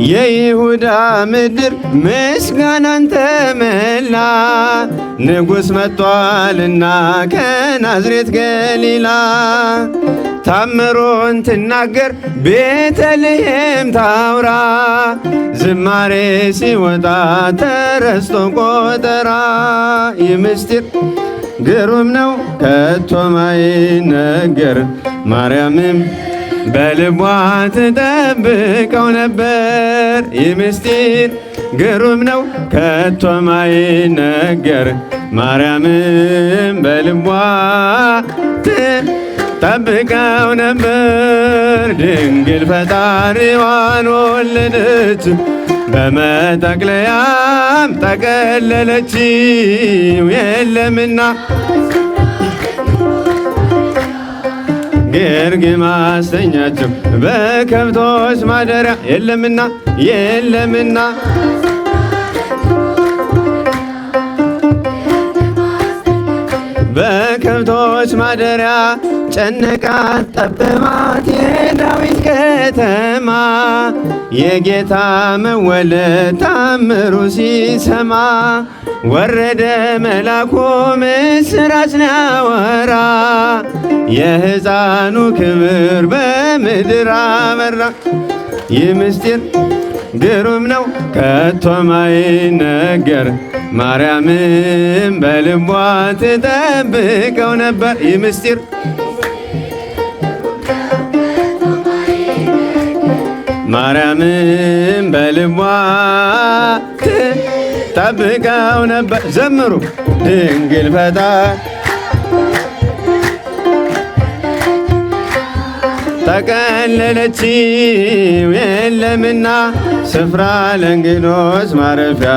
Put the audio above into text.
የይሁዳ ምድር ምስጋናን ተመላ። ንጉሥ መጥቷልና ከናዝሬት ገሊላ። ታምሮን ትናገር ቤተልሔም ታውራ። ዝማሬ ሲወጣ ተረስቶ ቆጠራ። ይህ ምስጢር ግሩም ነው ከቶ ማይነገር። ማርያምም በልቧ ትጠብቀው ነበር። ይህ ምስጢር ግሩም ነው ከቶ ማይነገር። ማርያምም በልቧ ትጠብቀው ነበር። ድንግል ፈጣሪዋን ወለደች፣ በመጠቅለያም ጠቀለለችው። የለምና ግርግም አስተኛችው በከብቶች ማደሪያ። የለምና በከብቶች ማደሪያ። ጨነቃት ጠበባት የዳዊት ከተማ። የጌታ መወለድ ታምሩ ሲሰማ። ወረደ መላኩ ምስራች ሊያወራ። የሕፃኑ ክብር በምድር አበራ። ይህ ምስጢር ግሩም ነው ከቶ ማይነገር። ማርያምም በልቧ ትጠብቀው ነበር። ይህ ምስጢር ማርያምም በልቧ ትጠብቀው ነበር። ዘምሩ ድንግል ፈጣሪ ጠቀለለችው። የለምና ስፍራ ለእንግዶች ማረፊያ።